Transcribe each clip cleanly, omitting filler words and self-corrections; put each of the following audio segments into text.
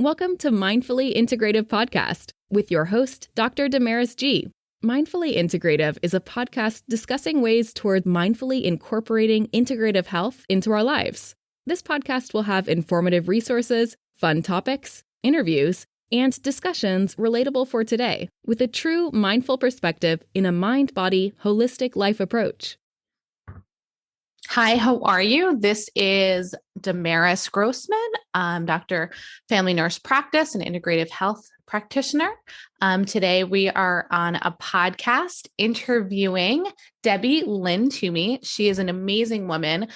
Welcome to Mindfully Integrative Podcast with your host, Dr. Damaris G. Mindfully Integrative is a podcast discussing ways toward mindfully incorporating integrative health into our lives. This podcast will have informative resources, fun topics, interviews, and discussions relatable for today with a true mindful perspective in a mind-body, holistic life approach. Hi, how are you? This is Damaris Grossman. I'm Dr. Family Nurse Practice and Integrative Health Practitioner. Today we are on a podcast interviewing Debbie Lynn Toomey. She is an amazing woman.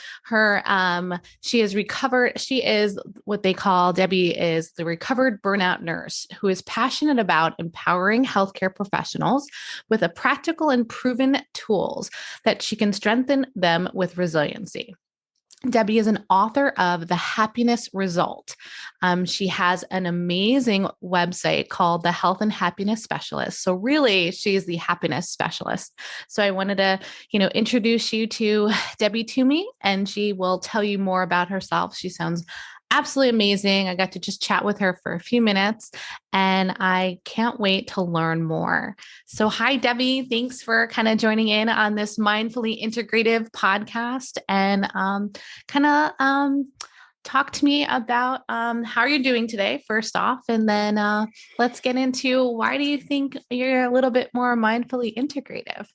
She is recovered. She is what they call, Debbie is the recovered burnout nurse who is passionate about empowering healthcare professionals with a practical and proven tools that she can strengthen them with resiliency. Debbie is an author of The Happiness Result. She has an amazing website called The Health and Happiness Specialist. So really, she's the happiness specialist. So I wanted to, introduce you to Debbie Toomey, and she will tell you more about herself. She sounds absolutely amazing. I got to just chat with her for a few minutes, and I can't wait to learn more. So hi, Debbie. Thanks for kind of joining in on this Mindfully Integrative podcast, and talk to me about how you're doing today, first off, and then let's get into why do you think you're a little bit more mindfully integrative?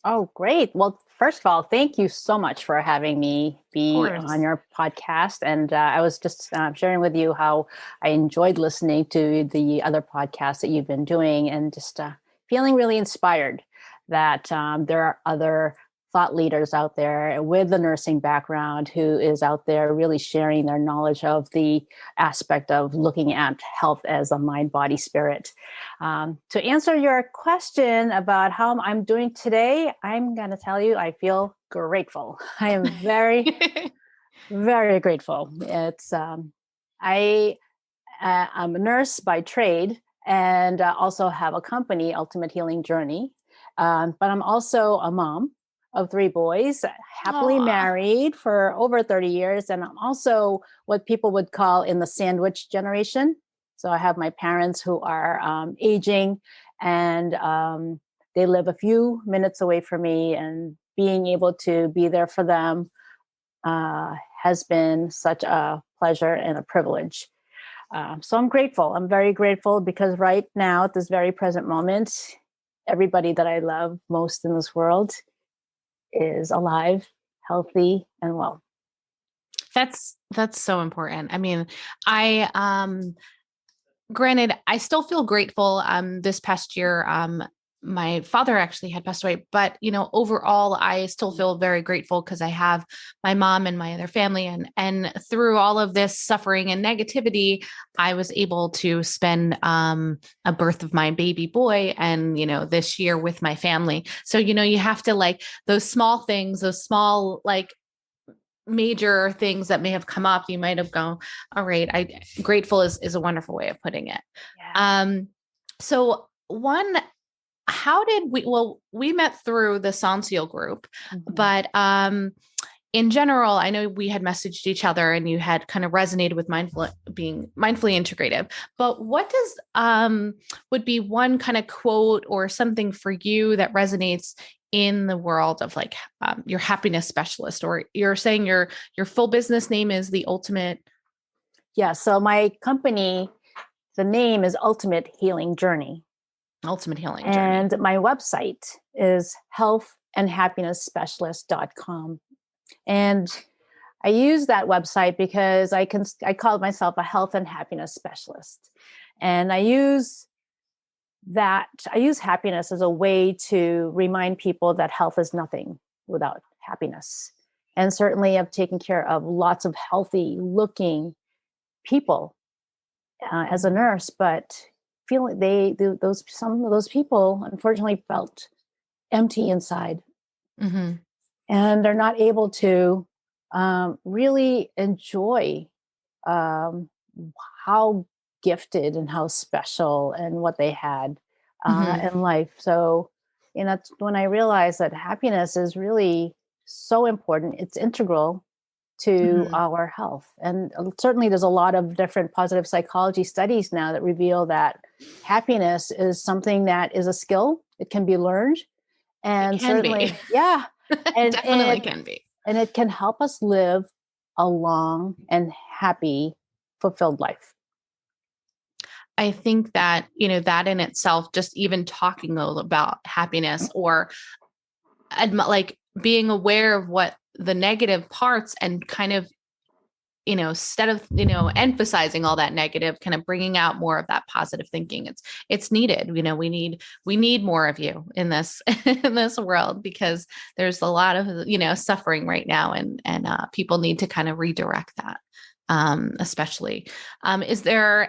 Oh, great. Well, first of all, thank you so much for having me be on your podcast. And I was just sharing with you how I enjoyed listening to the other podcasts that you've been doing, and just feeling really inspired that there are other thought leaders out there with the nursing background who is out there really sharing their knowledge of the aspect of looking at health as a mind, body, spirit. To answer your question about how I'm doing today, I'm going to tell you, I feel grateful. I am very, very grateful. It's I'm a nurse by trade, and also have a company, Ultimate Healing Journey. But I'm also a mom of 3 boys, happily married for over 30 years. And I'm also what people would call in the sandwich generation. So I have my parents who are aging, and they live a few minutes away from me, and being able to be there for them has been such a pleasure and a privilege. So I'm grateful. I'm very grateful because right now, at this very present moment, everybody that I love most in this world is alive, healthy, and well. That's so important. I mean, granted, I still feel grateful. This past year, my father actually had passed away, but overall, I still feel very grateful because I have my mom and my other family, and through all of this suffering and negativity, I was able to spend a birth of my baby boy, and this year with my family. So you have to those small things, those small major things that may have come up. You might have gone, all right. Grateful is a wonderful way of putting it. Yeah. So how did we met through the Sanseal group, mm-hmm. but in general, I know we had messaged each other and you had kind of resonated with being mindfully integrative, but what would be one kind of quote or something for you that resonates in the world of your happiness specialist, or you're saying your full business name is the Ultimate? Yeah. So my company, the name is Ultimate Healing Journey. Ultimate Healing Journey. And my website is healthandhappinessspecialist.com. And I use that website because I call myself a health and happiness specialist. And I use happiness as a way to remind people that health is nothing without happiness. And certainly I've taken care of lots of healthy looking people as a nurse, but feeling some of those people unfortunately felt empty inside, mm-hmm. and they're not able to really enjoy how gifted and how special and what they had mm-hmm. in life. So, that's when I realized that happiness is really so important. It's integral to our health. And certainly there's a lot of different positive psychology studies now that reveal that happiness is something that is a skill. It can be learned. And It can certainly, be. yeah. And, Definitely can be. And it can help us live a long and happy, fulfilled life. I think that, that in itself, just even talking a little about happiness or like being aware of what the negative parts and kind of, instead of, emphasizing all that negative, kind of bringing out more of that positive thinking. It's needed. We need more of you in this, in this world, because there's a lot of, suffering right now, and people need to kind of redirect that. Especially, is there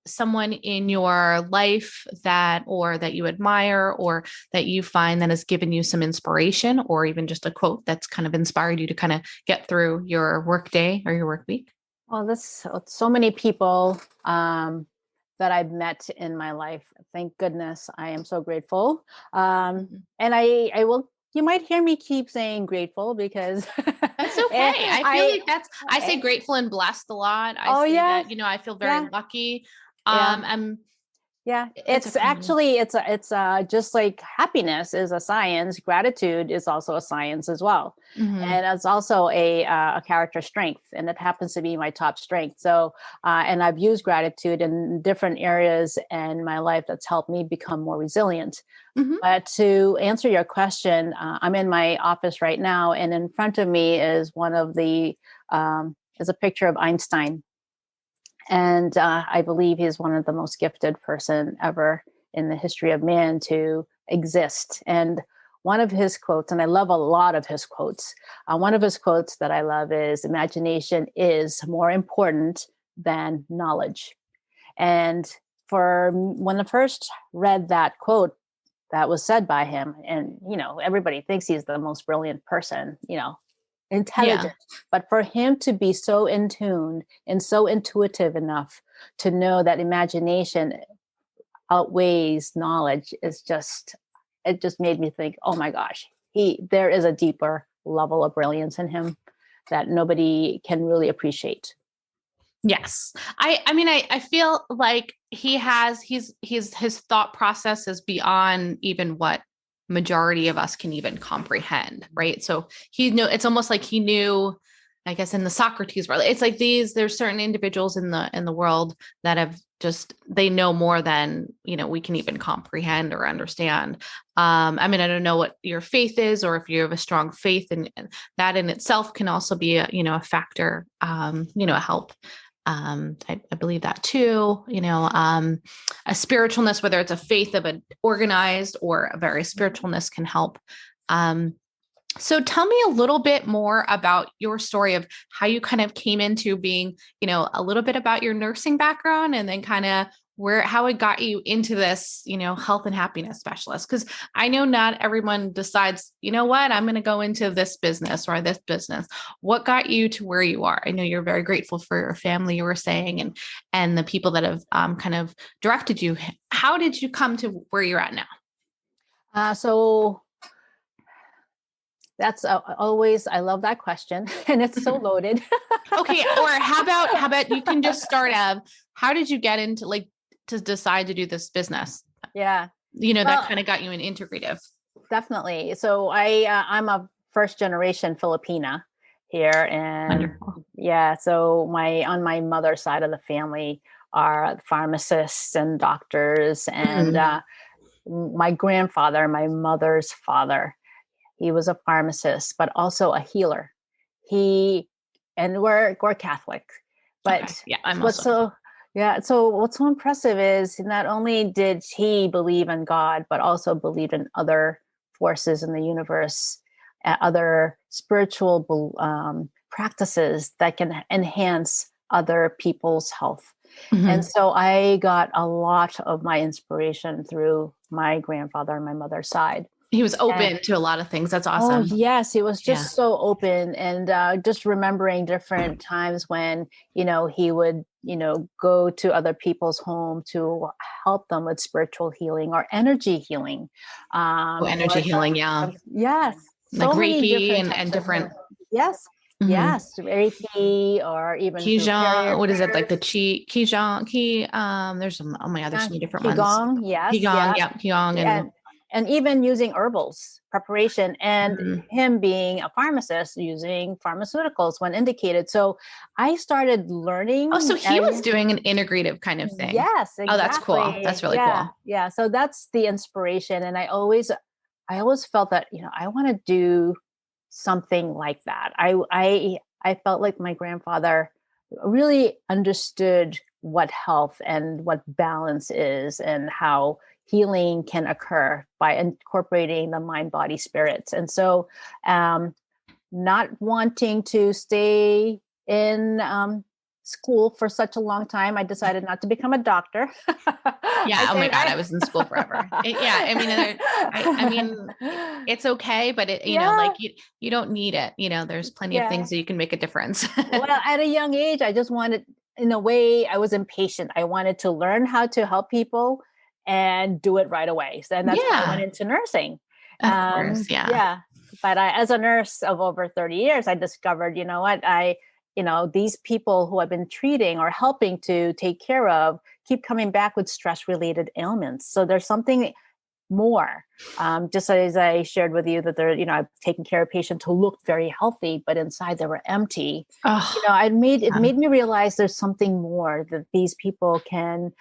someone in your life that you admire, or that you find that has given you some inspiration, or even just a quote that's kind of inspired you to kind of get through your work day or your work week? Well, there's so many people that I've met in my life. Thank goodness. I am so grateful. And I will, you might hear me keep saying grateful, because that's okay. I feel like I say grateful and blessed a lot. I say that, I feel very lucky. It's actually, it's just like happiness is a science. Gratitude is also a science as well. And it's also a character strength, and it happens to be my top strength. So, and I've used gratitude in different areas in my life that's helped me become more resilient. But to answer your question, I'm in my office right now, and in front of me is is a picture of Einstein. And I believe he's one of the most gifted person ever in the history of man to exist. And one of his quotes, and I love a lot of his quotes, one of his quotes that I love is, "Imagination is more important than knowledge." And when I first read that quote that was said by him, and, everybody thinks he's the most brilliant person, intelligent, but for him to be so in tune and so intuitive enough to know that imagination outweighs knowledge it just made me think, oh my gosh, there is a deeper level of brilliance in him that nobody can really appreciate. Yes. I feel like his thought process is beyond even what majority of us can even comprehend. Right. So it's almost like he knew, I guess, in the Socrates world, it's like there's certain individuals in the world that have they know more than, we can even comprehend or understand. I don't know what your faith is, or if you have a strong faith, and that in itself can also be a factor, help. I believe that too, a spiritualness, whether it's a faith of an organized or a very spiritualness, can help. So tell me a little bit more about your story of how you kind of came into being, a little bit about your nursing background, and then kind of how it got you into this, health and happiness specialist. Because I know not everyone decides, what, I'm going to go into this business or this business. What got you to where you are? I know you're very grateful for your family, you were saying, and the people that have kind of directed you. How did you come to where you're at now? So that's always, I love that question, and it's so loaded. Okay. Or how about you can just start how did you get into to decide to do this business? Yeah. That kind of got you in integrative. Definitely. So I'm a first generation Filipina here. And wonderful. Yeah, so on my mother's side of the family are pharmacists and doctors. And my grandfather, my mother's father, he was a pharmacist, but also a healer. And we're Catholic, but okay. Yeah, I'm also. So what's so impressive is not only did he believe in God, but also believed in other forces in the universe, other spiritual practices that can enhance other people's health. And so I got a lot of my inspiration through my grandfather and my mother's side. He was open to a lot of things. That's awesome. Oh, yes. He was just so open. And just remembering different times when, he would, go to other people's home to help them with spiritual healing or energy healing. Energy healing. Yeah. Yes. Like Reiki and different. Yes. Yes, Reiki or even through Qigong, carrier what is it? Like the prayers. there's some, oh my God, there's so many different ones. Qigong, yes, Qigong, yeah. yeah, Qigong And even using herbals preparation, and Mhm. him being a pharmacist using pharmaceuticals when indicated. So I started Oh, so learning. he was doing an integrative kind of thing. Yes, Oh, that's cool. That's exactly. really Yeah, cool. yeah. So that's the inspiration. And I always felt that, I want to do something like that. I felt like my grandfather really understood what health and what balance is, and how healing can occur by incorporating the mind, body, spirits. And so, not wanting to stay in school for such a long time, I decided not to become a doctor. Yeah. Oh my God, I was in school forever. Yeah. I mean, I mean, it's okay, but Yeah, you don't need it. There's plenty of yeah. things that you can make a difference. Well, at a young age, I just wanted, in a way, I was impatient. I wanted to learn how to help people and do it right away. So, and that's why I went Yeah, into nursing. of course. Yeah. Yeah. But as a nurse of over 30 years, I discovered, you know what, these people who I've been treating or helping to take care of keep coming back with stress related ailments. So there's something more. Just as I shared with you that I've taken care of patients who looked very healthy, but inside they were empty. Oh, It made me realize there's something more that these people can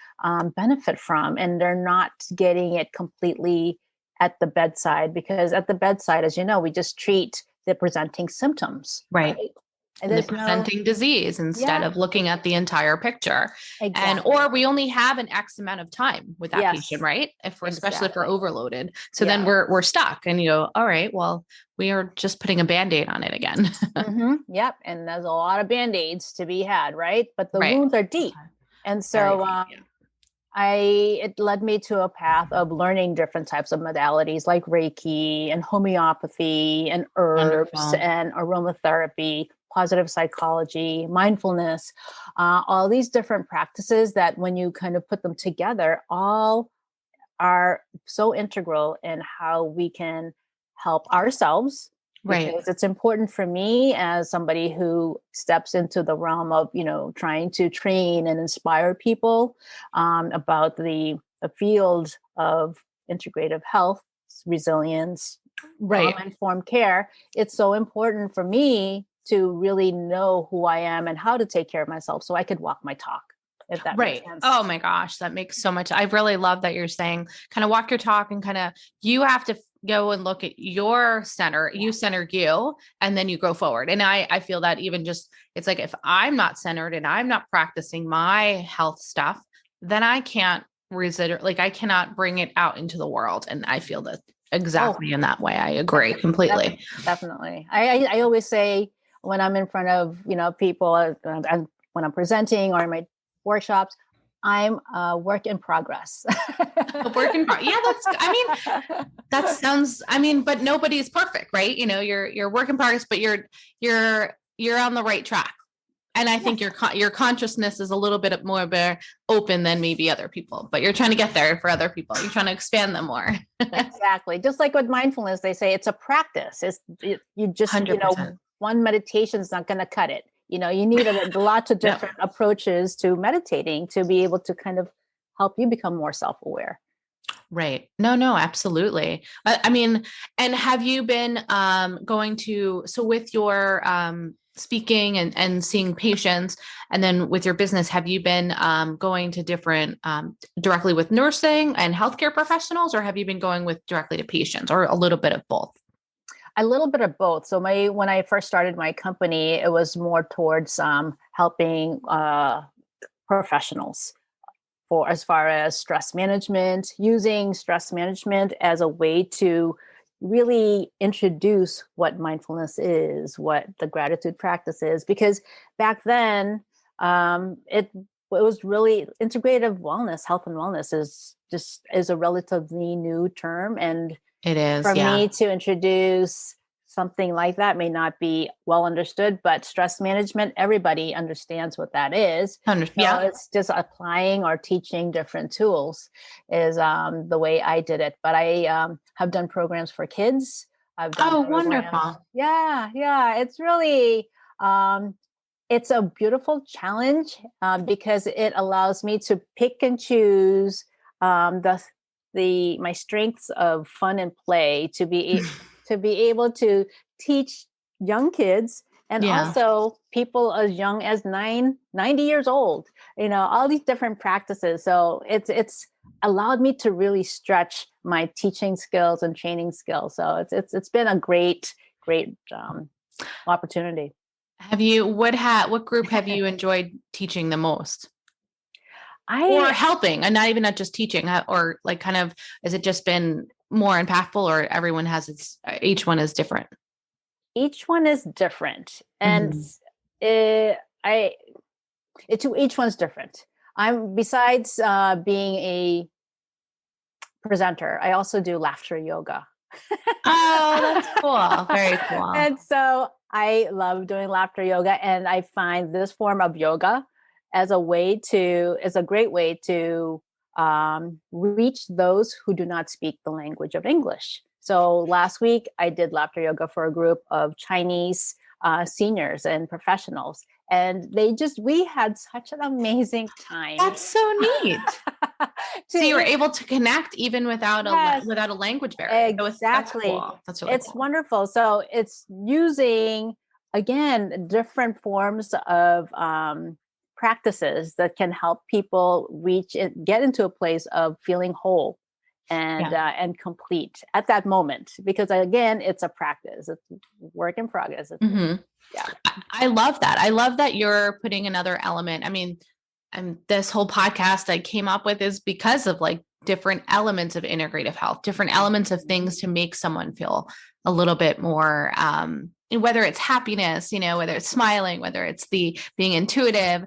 benefit from, and they're not getting it completely at the bedside, because at the bedside, as you know, we just treat the presenting symptoms, right. right? And The there's no, presenting disease instead yeah, of looking at the entire picture. exactly. Or we only have an X amount of time with that patient, Yes, right? Especially if we're exactly. overloaded. So then Yeah. we're stuck, and you go, all right, well, we are just putting a Band-Aid on it again. Yep. And there's a lot of band-aids to be had, right? But the Right. wounds are deep. And Very so deep. Yeah. it led me to a path of learning different types of modalities like Reiki and homeopathy and herbs Wonderful. and aromatherapy, positive psychology, mindfulness, all these different practices that when you kind of put them together, all are so integral in how we can help ourselves, Right. because it's important for me as somebody who steps into the realm of trying to train and inspire people about the field of integrative health, resilience, Right. trauma-informed care. It's so important for me to really know who I am and how to take care of myself so I could walk my talk, if that makes Right. sense. Oh my gosh, that makes so much. I really love that you're saying kind of walk your talk, and kind of you have to go and look at your center, Yeah. you center you, and then you go forward. And I feel that even just, it's like, if I'm not centered and I'm not practicing my health stuff, then I can't like I cannot bring it out into the world. And I feel that Oh, exactly in that way. I agree Def- completely. definitely. I always say, when I'm in front of people, and when I'm presenting or in my workshops, I'm a work in progress. A work in progress. Yeah, that sounds, but nobody is perfect, right? You're work in progress, but you're on the right track. And I think your consciousness is a little bit more open than maybe other people, but you're trying to get there for other people. You're trying to expand them more. Exactly. Just like with mindfulness, they say it's a practice. You just 100%. one meditation is not going to cut it. You need lots of Yep. different approaches to meditating to be able to kind of help you become more self-aware. Right. No, absolutely. And have you been so with your speaking and seeing patients, and then with your business, have you been going to different directly with nursing and healthcare professionals, or have you been going with directly to patients, or a little bit of both? A little bit of both. So when I first started my company, it was more towards helping professionals for as far as stress management, using stress management as a way to really introduce what mindfulness is, what the gratitude practice is. Because back then, it was really integrative wellness, health and wellness is a relatively new term, and It is. for Yeah. me to introduce something like that may not be well understood, but stress management, everybody understands what that is. So Yeah. it's just applying or teaching different tools is the way I did it. But I have done programs for kids. I've done Oh, programs. wonderful. Yeah. It's really It's a beautiful challenge because it allows me to pick and choose my strengths of fun and play to be able to teach young kids and Yeah. also people as young as 90 years old, all these different practices. So it's allowed me to really stretch my teaching skills and training skills. So it's been a great opportunity. What group have you enjoyed teaching the most? Or helping, and not just teaching, or like kind of, has it just been more impactful, or everyone has each one is different? Each one is different, and each one's different. I'm besides being a presenter, I also do laughter yoga. Oh, that's cool. Very cool. And so I love doing laughter yoga, and I find this form of yoga as a great way to reach those who do not speak the language of English. So last week I did laughter yoga for a group of Chinese seniors and professionals, and we had such an amazing time. That's so neat. So you were able to connect even without a language barrier. Exactly. That's really it's cool. Wonderful. So it's using, again, different forms of practices that can help people get into a place of feeling whole and complete at that moment. Because again, it's a practice. It's work in progress. Yeah. I love that. I love that you're putting another element. I mean, this whole podcast I came up with is because of like different elements of integrative health, different elements of things to make someone feel a little bit more, whether it's happiness, whether it's smiling, whether it's the being intuitive.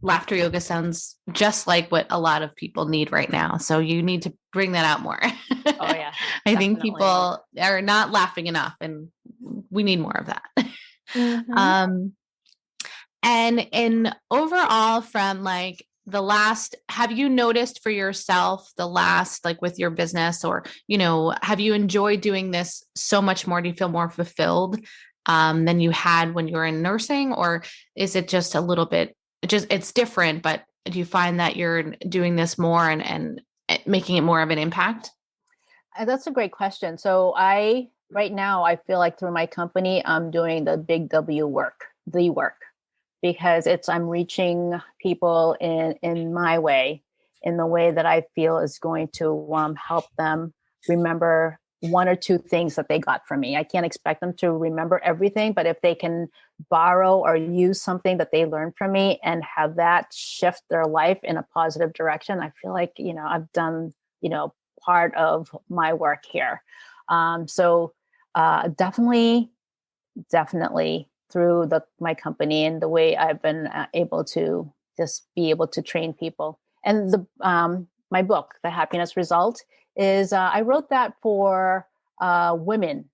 Laughter yoga sounds just like what a lot of people need right now. So you need to bring that out more. Oh yeah. I think people are not laughing enough, and we need more of that. Mm-hmm. And in overall, from like the last, have you noticed for yourself the last, like with your business, or, have you enjoyed doing this so much more? Do you feel more fulfilled than you had when you were in nursing? Or is it just a little bit, it's different, but do you find that you're doing this more and making it more of an impact? That's a great question. So right now, I feel like through my company, I'm doing the big W work, because I'm reaching people in my way, in the way that I feel is going to help them remember one or two things that they got from me. I can't expect them to remember everything, but if they can borrow or use something that they learned from me and have that shift their life in a positive direction, I feel like, I've done, part of my work here. So definitely through my company and the way I've been able to just be able to train people. And my book, The Happiness Result, is I wrote that for women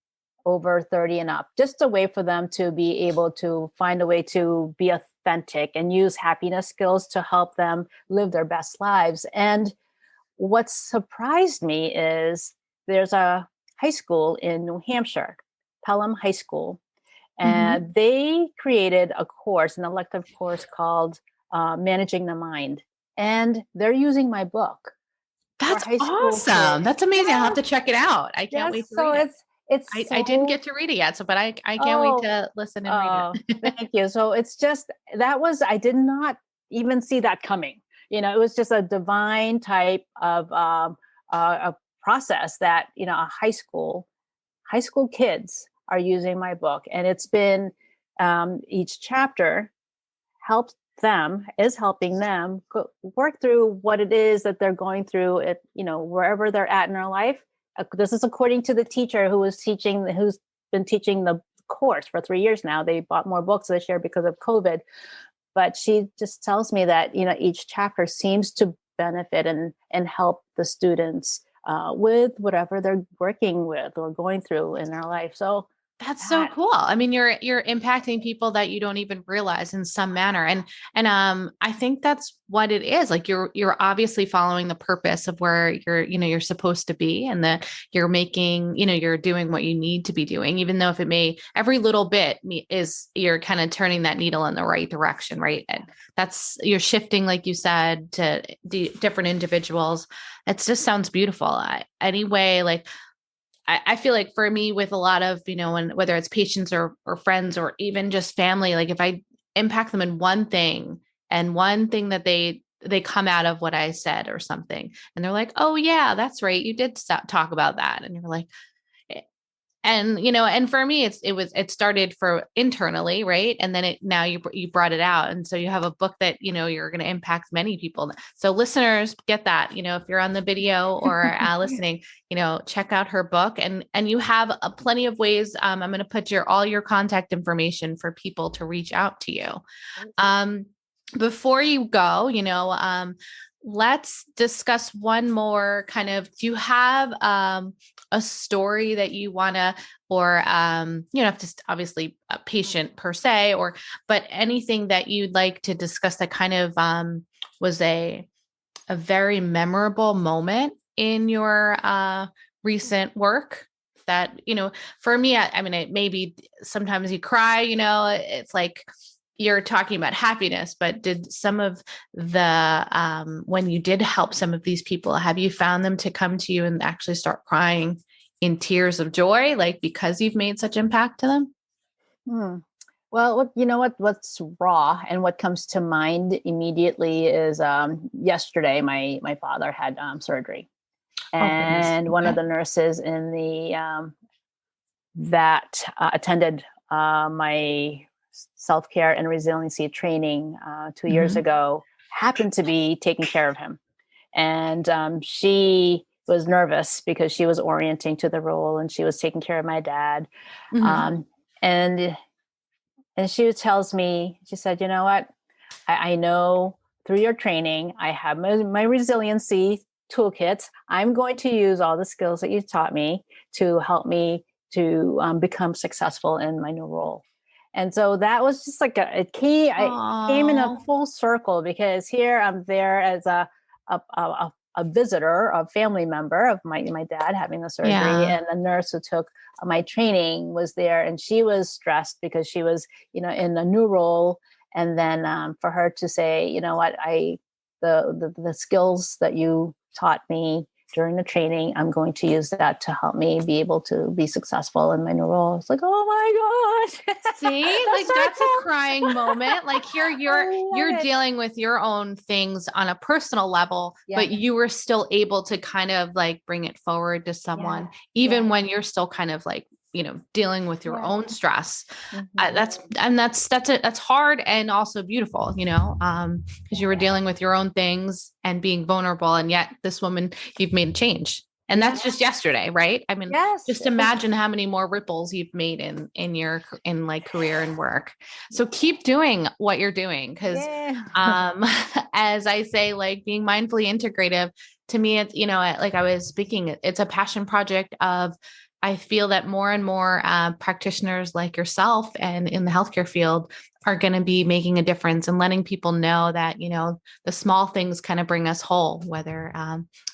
over 30 and up, just a way for them to be able to find a way to be authentic and use happiness skills to help them live their best lives. And what surprised me is there's a high school in New Hampshire, Pelham High School, and they created an elective course called Managing the Mind. And they're using my book. That's awesome. That's amazing. Yes. I'll have to check it out. I can't wait to read it. I didn't get to read it yet, but I can't wait to listen and read it. Thank you. So it's just, I did not even see that coming. It was just a divine type of a process that, high school kids are using my book. And it's been each chapter is helping them work through what it is that they're going through at, wherever they're at in their life. This is according to the teacher who's been teaching the course for 3 years now. They bought more books this year because of COVID. But she just tells me that, each chapter seems to benefit and help the students with whatever they're working with or going through in their life. So That's so cool. I mean, you're impacting people that you don't even realize in some manner. And I think that's what it is. Like you're obviously following the purpose of where you're supposed to be, and that you're making, you're doing what you need to be doing, even though if it may every little bit you're kind of turning that needle in the right direction, right? And you're shifting, like you said, to different individuals. It just sounds beautiful. Anyway, like I feel like for me, with a lot of, whether it's patients or friends or even just family, like if I impact them in one thing, and one thing that they come out of what I said or something, and they're like, oh yeah, that's right, you did talk about that. And you're like, and for me, it started for internally, right? And then now you brought it out. And so you have a book that, you're going to impact many people. So listeners get that, if you're on the video or listening, check out her book, and you have plenty of ways. I'm going to put all your contact information for people to reach out to you. Before you go, let's discuss one more kind of, do you have a story that you want to, or, just obviously a patient per se, but anything that you'd like to discuss that kind of was a very memorable moment in your recent work that, for me, I mean, it maybe sometimes you cry, it's like, you're talking about happiness, but did some of the, when you did help some of these people, have you found them to come to you and actually start crying in tears of joy, like because you've made such impact to them? Well, what's raw and what comes to mind immediately is yesterday, my father had surgery, and one of the nurses in the that attended my self-care and resiliency training 2 years ago happened to be taking care of him. And she was nervous because she was orienting to the role, and she was taking care of my dad. And she tells me, she said, you know what, I know through your training, I have my resiliency toolkit. I'm going to use all the skills that you taught me to help me to become successful in my new role. And so that was just like it came in a full circle, because here I'm there as a visitor, a family member of my dad having the surgery, and the nurse who took my training was there, and she was stressed because she was, in a new role. And then for her to say, you know what, the skills that you taught me during the training, I'm going to use that to help me be able to be successful in my new role. It's like, oh my gosh. See, that's a crying moment. Like here you're dealing with your own things on a personal level, but you were still able to kind of like bring it forward to someone, even when you're still kind of like, dealing with your own stress. That's hard and also beautiful, because you were dealing with your own things and being vulnerable. And yet this woman, you've made a change. And that's just yesterday, right? I mean, just imagine how many more ripples you've made in your like career and work. So keep doing what you're doing. Cause, as I say, like being mindfully integrative, to me, it's, like I was speaking, it's a passion project of, I feel that more and more practitioners like yourself and in the healthcare field are going to be making a difference and letting people know that, the small things kind of bring us whole, whether,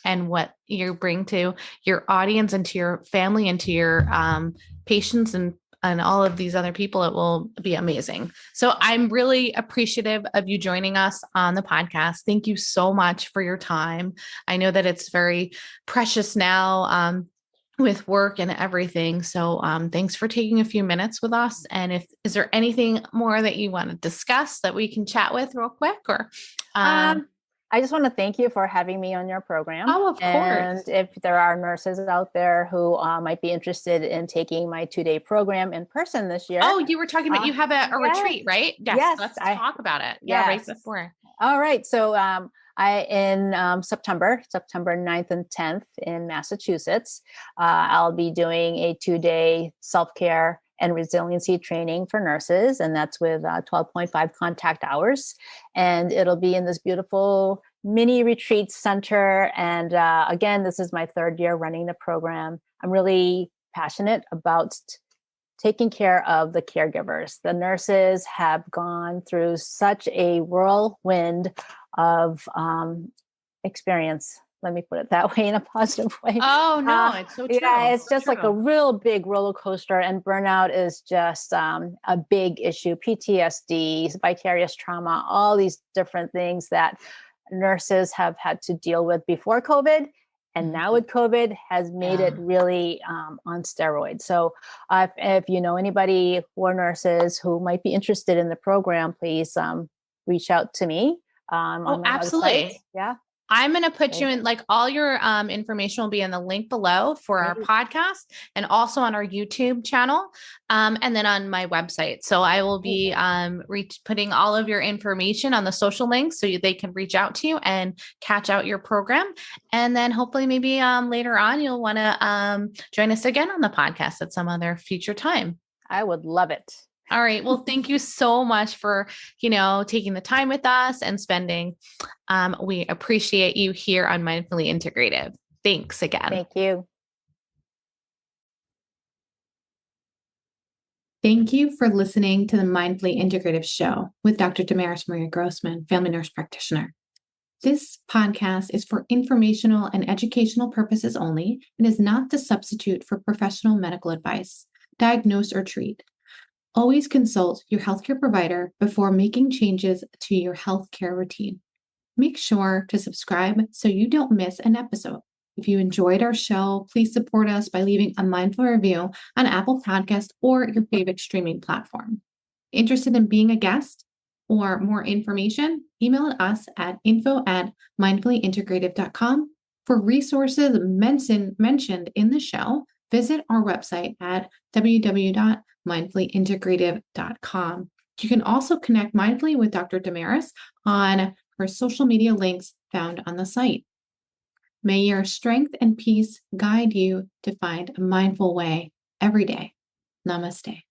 and what you bring to your audience and to your family and to your patients and all of these other people, it will be amazing. So I'm really appreciative of you joining us on the podcast. Thank you so much for your time. I know that it's very precious now, with work and everything. So thanks for taking a few minutes with us. And is there anything more that you want to discuss that we can chat with real quick, or? I just want to thank you for having me on your program. Oh, of course. And if there are nurses out there who might be interested in taking my 2-day program in person this year. Oh, you were talking about, you have a retreat, right? Yes. Let's talk about it. Yeah. Right before. All right. So in September 9th and 10th in Massachusetts, I'll be doing a 2-day self-care and resiliency training for nurses. And that's with 12.5 contact hours. And it'll be in this beautiful mini retreat center. And again, this is my 3rd year running the program. I'm really passionate about taking care of the caregivers. The nurses have gone through such a whirlwind of experience. Let me put it that way, in a positive way. Oh, no, it's so true. Yeah, it's so just true. like a real big roller coaster, and burnout is just a big issue. PTSD, vicarious trauma, all these different things that nurses have had to deal with before COVID. And now with COVID has made it really on steroids. So if you know anybody who are nurses who might be interested in the program, please reach out to me on my absolutely. website. Yeah. I'm going to put you in, like, all your information will be in the link below for our podcast and also on our YouTube channel, and then on my website. So I will be putting all of your information on the social links so they can reach out to you and catch out your program. And then hopefully maybe later on you'll want to join us again on the podcast at some other future time. I would love it. All right. Well, thank you so much for, taking the time with us and spending. We appreciate you here on Mindfully Integrative. Thanks again. Thank you. Thank you for listening to the Mindfully Integrative show with Dr. Damaris Maria Grossman, family nurse practitioner. This podcast is for informational and educational purposes only and is not to substitute for professional medical advice, diagnose, or treat. Always consult your healthcare provider before making changes to your healthcare routine. Make sure to subscribe so you don't miss an episode. If you enjoyed our show, please support us by leaving a mindful review on Apple Podcasts or your favorite streaming platform. Interested in being a guest or more information? Email us at info@mindfullyintegrative.com. For resources mentioned in the show, visit our website at www.mindfullyintegrative.com. You can also connect mindfully with Dr. Damaris on her social media links found on the site. May your strength and peace guide you to find a mindful way every day. Namaste.